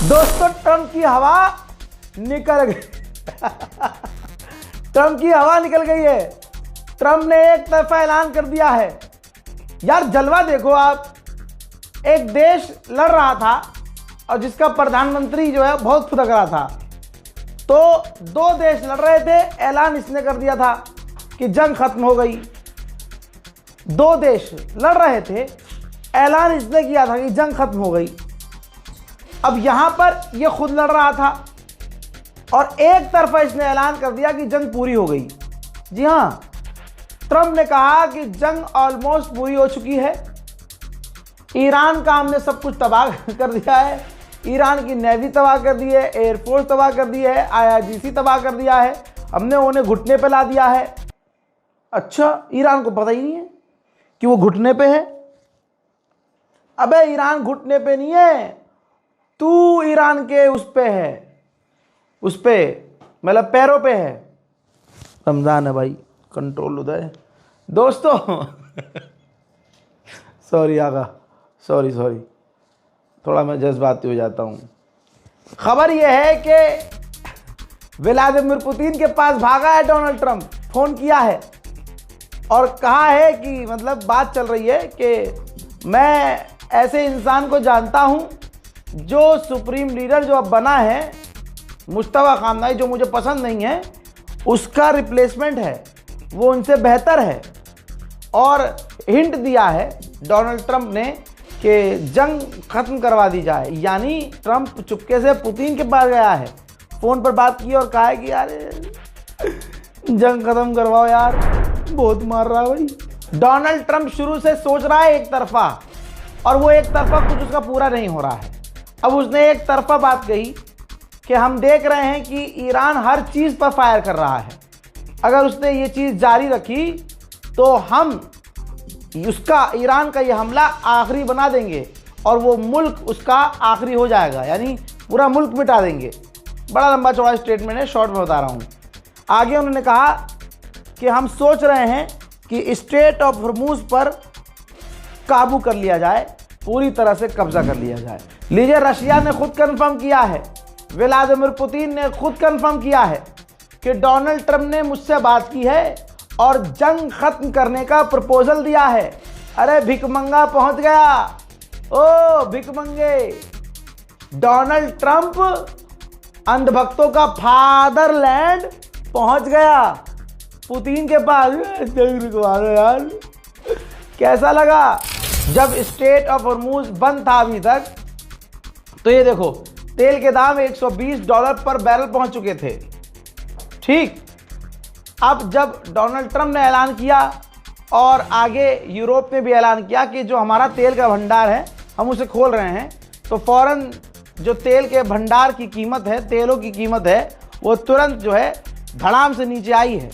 दोस्तों ट्रंप की हवा निकल गई। ट्रंप की हवा निकल गई है। ट्रंप ने एक तरफा ऐलान कर दिया है। यार जलवा देखो आप, एक देश लड़ रहा था और जिसका प्रधानमंत्री जो है बहुत फुदक रहा था, तो दो देश लड़ रहे थे, ऐलान इसने कर दिया था कि जंग खत्म हो गई। दो देश लड़ रहे थे, ऐलान इसने किया था कि जंग खत्म हो गई। अब यहां पर ये खुद लड़ रहा था और एक तरफा इसने ऐलान कर दिया कि जंग पूरी हो गई। जी हां, ट्रंप ने कहा कि जंग ऑलमोस्ट पूरी हो चुकी है। ईरान का हमने सब कुछ तबाह कर दिया है। ईरान की नेवी तबाह कर दी है, एयरफोर्स तबाह कर दी है, IRGC तबाह कर दिया है, हमने उन्हें घुटने पे ला दिया है। अच्छा, ईरान को पता ही नहीं है कि वो घुटने पे है। अबे ईरान घुटने पे नहीं है, तू ईरान के उस पे है, उस पे मतलब पैरों पे है। रमजान है भाई, कंट्रोल उदय। दोस्तों सॉरी आगा, सॉरी थोड़ा मैं जज्बाती हो जाता हूँ। खबर यह है कि व्लादिमीर पुतिन के पास भागा है डोनाल्ड ट्रंप, फोन किया है और कहा है कि मतलब बात चल रही है कि मैं ऐसे इंसान को जानता हूँ जो सुप्रीम लीडर जो अब बना है, मुश्तबा खामनाई, जो मुझे पसंद नहीं है, उसका रिप्लेसमेंट है, वो उनसे बेहतर है। और हिंट दिया है डोनाल्ड ट्रंप ने कि जंग खत्म करवा दी जाए। यानी ट्रंप चुपके से पुतिन के पास गया है, फ़ोन पर बात की और कहा है कि यार जंग खत्म करवाओ यार, बहुत मार रहा है भाई। डोनाल्ड ट्रंप शुरू से सोच रहा है एक तरफा, और वो एक तरफा कुछ उसका पूरा नहीं हो रहा है। अब उसने एक तरफा बात कही कि हम देख रहे हैं कि ईरान हर चीज़ पर फायर कर रहा है, अगर उसने ये चीज़ जारी रखी तो हम उसका, ईरान का ये हमला आखिरी बना देंगे और वो मुल्क उसका आखिरी हो जाएगा, यानी पूरा मुल्क मिटा देंगे। बड़ा लंबा चौड़ा स्टेटमेंट है, शॉर्ट में बता रहा हूँ। आगे उन्होंने कहा कि हम सोच रहे हैं कि स्ट्रेट ऑफ हॉर्मुज़ पर काबू कर लिया जाए, पूरी तरह से कब्जा कर लिया जाए। लीजिए, रशिया ने खुद कंफर्म किया है, व्लादिमीर पुतिन ने खुद कंफर्म किया है कि डोनाल्ड ट्रंप ने मुझसे बात की है और जंग खत्म करने का प्रपोजल दिया है। अरे भिकमंगा पहुंच गया, ओ भिकमंगे। डोनाल्ड ट्रंप अंधभक्तों का फादरलैंड पहुंच गया, पुतिन के पास। जंग रुकवा दो यार। कैसा लगा जब स्ट्रेट ऑफ हॉर्मुज़ बंद था अभी तक? तो ये देखो, तेल के दाम $120 पर बैरल पहुंच चुके थे। ठीक, अब जब डोनाल्ड ट्रंप ने ऐलान किया और आगे यूरोप ने भी ऐलान किया कि जो हमारा तेल का भंडार है हम उसे खोल रहे हैं, तो फौरन जो तेल के भंडार की कीमत है, तेलों की कीमत है, वो तुरंत जो है धड़ाम से नीचे आई है।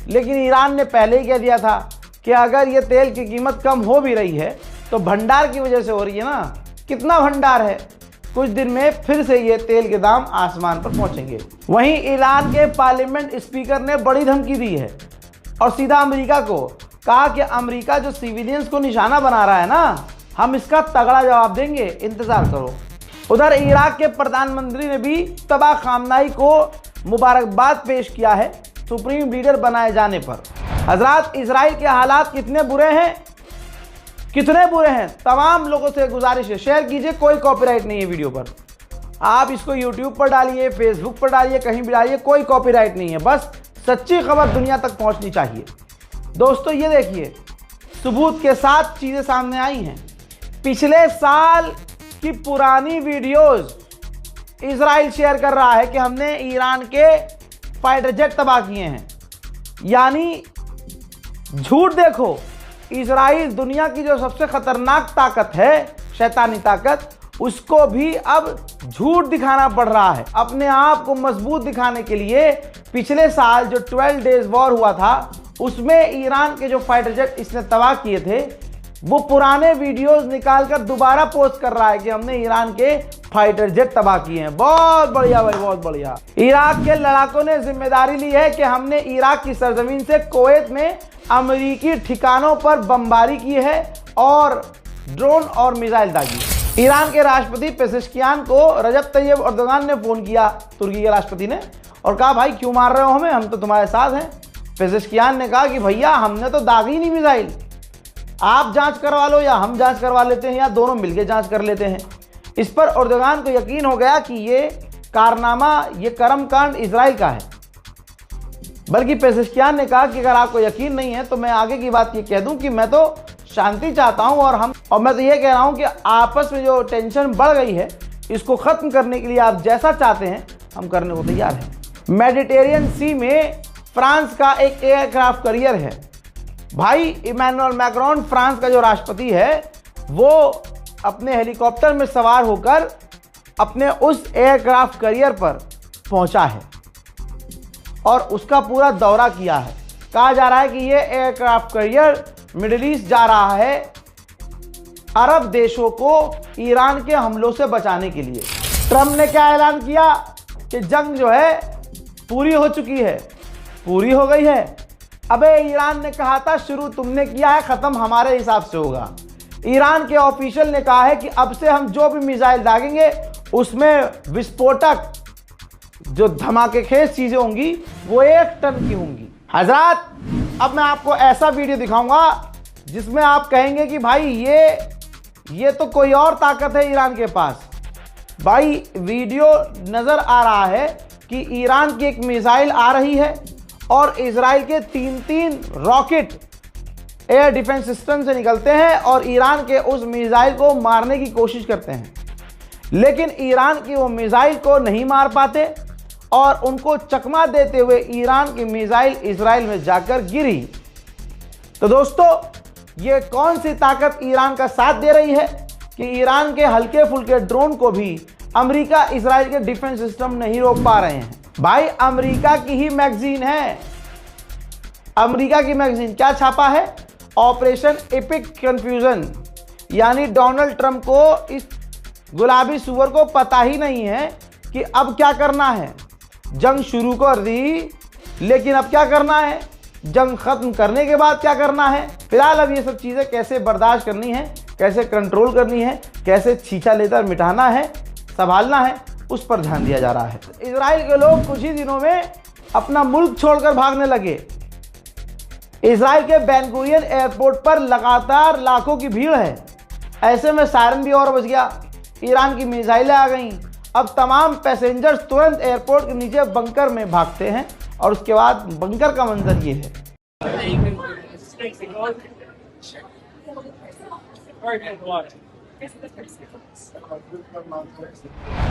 लेकिन ईरान ने पहले ही कह दिया था कि अगर ये तेल की कीमत कम हो भी रही है तो भंडार की वजह से हो रही है ना। कितना भंडार है, कुछ दिन में फिर से ये तेल के दाम आसमान पर पहुंचेंगे। वहीं ईरान के पार्लियामेंट स्पीकर ने बड़ी धमकी दी है और सीधा अमेरिका को कहा कि अमेरिका जो सिविलियंस को निशाना बना रहा है ना, हम इसका तगड़ा जवाब देंगे, इंतजार करो। उधर इराक के प्रधानमंत्री ने भी तबाह खामनाई को मुबारकबाद पेश किया है सुप्रीम लीडर बनाए जाने पर। हजरात, इजराइल के हालात कितने बुरे हैं, कितने बुरे हैं। तमाम लोगों से गुजारिश है, शेयर कीजिए, कोई कॉपीराइट नहीं है वीडियो पर। आप इसको यूट्यूब पर डालिए, फेसबुक पर डालिए, कहीं भी डालिए, कोई कॉपीराइट नहीं है। बस सच्ची खबर दुनिया तक पहुंचनी चाहिए। दोस्तों ये देखिए, सबूत के साथ चीज़ें सामने आई हैं। पिछले साल की पुरानी वीडियोस इजराइल शेयर कर रहा है कि हमने ईरान के फाइटर जेट तबाह किए हैं। यानी झूठ देखो, इजराइल दुनिया की जो सबसे खतरनाक ताकत है, शैतानी ताकत, उसको भी अब झूठ दिखाना पड़ रहा है। अपने आप को मजबूत दिखाने के लिए पिछले साल जो 12 डेज वॉर हुआ था, उसमें ईरान के जो फाइटर जेट इसने तबाह किए थे, वो पुराने वीडियोस निकालकर दोबारा पोस्ट कर रहा है कि हमने ईरान के फाइटर जेट तबाह किए हैं। बहुत बढ़िया भाई, बहुत बढ़िया। इराक के लड़ाकों ने जिम्मेदारी ली है कि हमने इराक की सरजमीन से कुवैत में अमेरिकी ठिकानों पर बमबारी की है और ड्रोन और मिसाइल दागी। ईरान के राष्ट्रपति पेजेश्कियान को रजब तैयब एर्दोगान ने फोन किया, तुर्की के राष्ट्रपति ने, और कहा भाई क्यों मार रहे हो हमें, हम तो तुम्हारे साथ हैं। पेजेश्कियान ने कहा कि भैया हमने तो दागी नहीं मिसाइल, आप जांच करवा लो या हम जांच करवा लेते हैं या दोनों मिलकर जांच कर लेते हैं। इस पर एर्दोगान को यकीन हो गया कि ये कारनामा, ये कर्मकांड इजराइल का है। बल्कि पेजेश्कियान ने कहा कि अगर आपको यकीन नहीं है तो मैं आगे की बात ये कह दूं कि मैं तो शांति चाहता हूं और मैं तो ये कह रहा हूं कि आपस में जो टेंशन बढ़ गई है इसको खत्म करने के लिए आप जैसा चाहते हैं हम करने को तैयार हैं। मेडिटेरियन सी में फ्रांस का एक एयरक्राफ्ट कैरियर है। भाई इमैनुअल मैक्रोन फ्रांस का जो राष्ट्रपति है वो अपने हेलीकॉप्टर में सवार होकर अपने उस एयरक्राफ्ट कैरियर पर पहुंचा है और उसका पूरा दौरा किया है। कहा जा रहा है कि ये एयरक्राफ्ट कैरियर मिडिल ईस्ट जा रहा है अरब देशों को ईरान के हमलों से बचाने के लिए। ट्रंप ने क्या ऐलान किया कि जंग जो है पूरी हो चुकी है, पूरी हो गई है। अबे ईरान ने कहा था शुरू तुमने किया है, खत्म हमारे हिसाब से होगा। ईरान के ऑफिशियल ने कहा है कि अब से हम जो भी मिसाइल दागेंगे उसमें विस्फोटक जो धमाकेखेज चीजें होंगी वो 1 टन की होंगी। हजरात, अब मैं आपको ऐसा वीडियो दिखाऊंगा जिसमें आप कहेंगे कि भाई ये तो कोई और ताकत है ईरान के पास। भाई वीडियो नजर आ रहा है कि ईरान की एक मिसाइल आ रही है और इजराइल के 3 रॉकेट एयर डिफेंस सिस्टम से निकलते हैं और ईरान के उस मिसाइल को मारने की कोशिश करते हैं, लेकिन ईरान की वो मिसाइल को नहीं मार पाते और उनको चकमा देते हुए ईरान की मिसाइल इजराइल में जाकर गिरी। तो दोस्तों, ये कौन सी ताकत ईरान का साथ दे रही है कि ईरान के हल्के फुल्के ड्रोन को भी अमेरिका इजराइल के डिफेंस सिस्टम नहीं रोक पा रहे हैं। भाई अमेरिका की ही मैगजीन है, अमेरिका की मैगजीन क्या छापा है, ऑपरेशन एपिक कंफ्यूजन, यानी डोनाल्ड ट्रंप को इस गुलाबी सुअर को पता ही नहीं है कि अब क्या करना है। जंग शुरू कर दी, लेकिन अब क्या करना है, जंग खत्म करने के बाद क्या करना है। फिलहाल अब ये सब चीजें कैसे बर्दाश्त करनी है, कैसे कंट्रोल करनी है, कैसे छींचा लेकर मिटाना है, संभालना है, उस पर ध्यान दिया जा रहा है। इजराइल के लोग कुछ ही दिनों में अपना मुल्क छोड़कर भागने लगे। इजराइल के बेन गुरियन एयरपोर्ट पर लगातार लाखों की भीड़ है। ऐसे में सायरन भी और बज गया, ईरान की मिसाइलें आ गईं। अब तमाम पैसेंजर्स तुरंत एयरपोर्ट के नीचे बंकर में भागते हैं और उसके बाद बंकर का मंजर ये है।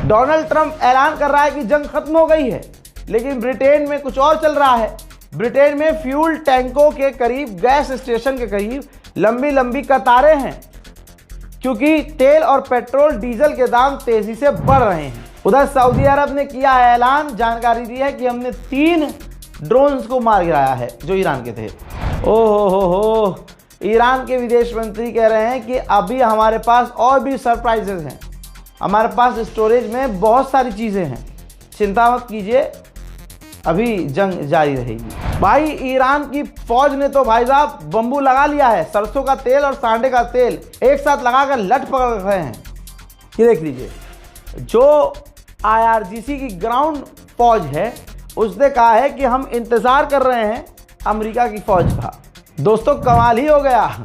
डोनाल्ड ट्रंप ऐलान कर रहा है कि जंग खत्म हो गई है, लेकिन ब्रिटेन में कुछ और चल रहा है। ब्रिटेन में फ्यूल टैंकों के करीब, गैस स्टेशन के करीब लंबी लंबी कतारें हैं, क्योंकि तेल और पेट्रोल डीजल के दाम तेजी से बढ़ रहे हैं। उधर सऊदी अरब ने किया ऐलान, जानकारी दी है कि हमने 3 ड्रोन्स को मार गिराया है जो ईरान के थे। ओहो, ईरान के विदेश मंत्री कह रहे हैं कि अभी हमारे पास और भी सरप्राइजेस हैं, हमारे पास स्टोरेज में बहुत सारी चीज़ें हैं, चिंता मत कीजिए, अभी जंग जारी रहेगी। भाई ईरान की फौज ने तो भाई साहब बम्बू लगा लिया है, सरसों का तेल और सांडे का तेल एक साथ लगाकर लट पकड़ रहे हैं। ये देख लीजिए, जो IRGC की ग्राउंड फौज है उसने कहा है कि हम इंतजार कर रहे हैं अमेरिका की फौज का। दोस्तों कमाल ही हो गया,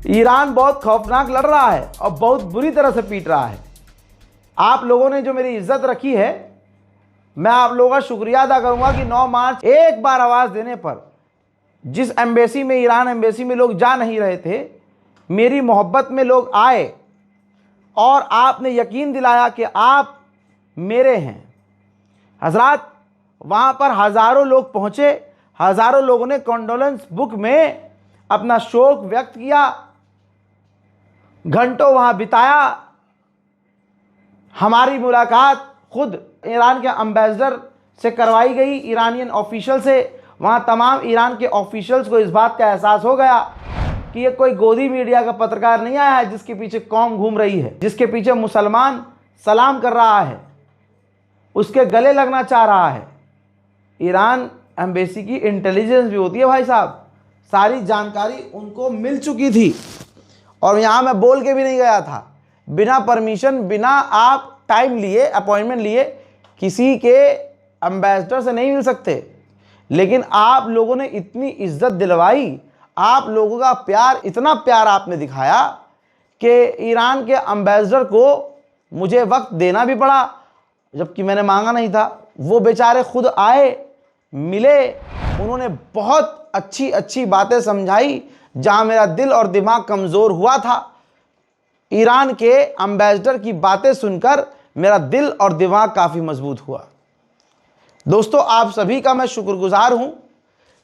ईरान बहुत खौफनाक लड़ रहा है और बहुत बुरी तरह से पीट रहा है। आप लोगों ने जो मेरी इज्जत रखी है, मैं आप लोगों का शुक्रिया अदा करूंगा कि 9 मार्च एक बार आवाज़ देने पर जिस एम्बेसी में, ईरान एम्बेसी में लोग जा नहीं रहे थे, मेरी मोहब्बत में लोग आए और आपने यकीन दिलाया कि आप मेरे हैं। हजरात, वहाँ पर हज़ारों लोग पहुँचे, हज़ारों लोगों ने कॉन्डोलेंस बुक में अपना शोक व्यक्त किया, घंटों वहाँ बिताया। हमारी मुलाकात खुद ईरान के एम्बेसडर से करवाई गई, ईरानियन ऑफिशियल से। वहाँ तमाम ईरान के ऑफिशियल्स को इस बात का एहसास हो गया कि ये कोई गोदी मीडिया का पत्रकार नहीं आया है जिसके पीछे कौम घूम रही है, जिसके पीछे मुसलमान सलाम कर रहा है, उसके गले लगना चाह रहा है। ईरान एम्बेसी की इंटेलिजेंस भी होती है भाई साहब, सारी जानकारी उनको मिल चुकी थी और यहाँ मैं बोल के भी नहीं गया था, बिना परमिशन, बिना आप टाइम लिए, अपॉइंटमेंट लिए किसी के एम्बेसडर से नहीं मिल सकते। लेकिन आप लोगों ने इतनी इज्जत दिलवाई, आप लोगों का प्यार, इतना प्यार आपने दिखाया कि ईरान के एम्बेसडर को मुझे वक्त देना भी पड़ा, जबकि मैंने मांगा नहीं था। वो बेचारे खुद आए, मिले, उन्होंने बहुत अच्छी अच्छी बातें समझाई। जहां मेरा दिल और दिमाग कमज़ोर हुआ था, ईरान के एम्बेसडर की बातें सुनकर मेरा दिल और दिमाग काफ़ी मजबूत हुआ। दोस्तों, आप सभी का मैं शुक्रगुजार हूं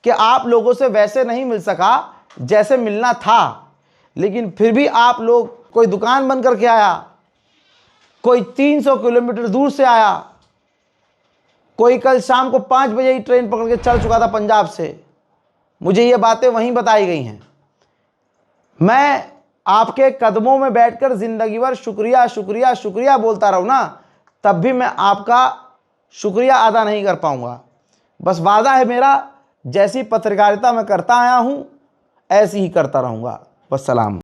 कि आप लोगों से वैसे नहीं मिल सका जैसे मिलना था, लेकिन फिर भी आप लोग, कोई दुकान बंद करके आया, कोई 300 किलोमीटर दूर से आया, कोई कल शाम को 5 बजे ही ट्रेन पकड़ के चल चुका था पंजाब से। मुझे ये बातें वहीं बताई गई हैं। मैं आपके कदमों में बैठकर जिंदगी भर शुक्रिया शुक्रिया शुक्रिया बोलता रहूं ना, तब भी मैं आपका शुक्रिया अदा नहीं कर पाऊंगा। बस वादा है मेरा, जैसी पत्रकारिता मैं करता आया हूं ऐसी ही करता रहूंगा। वस्सलाम।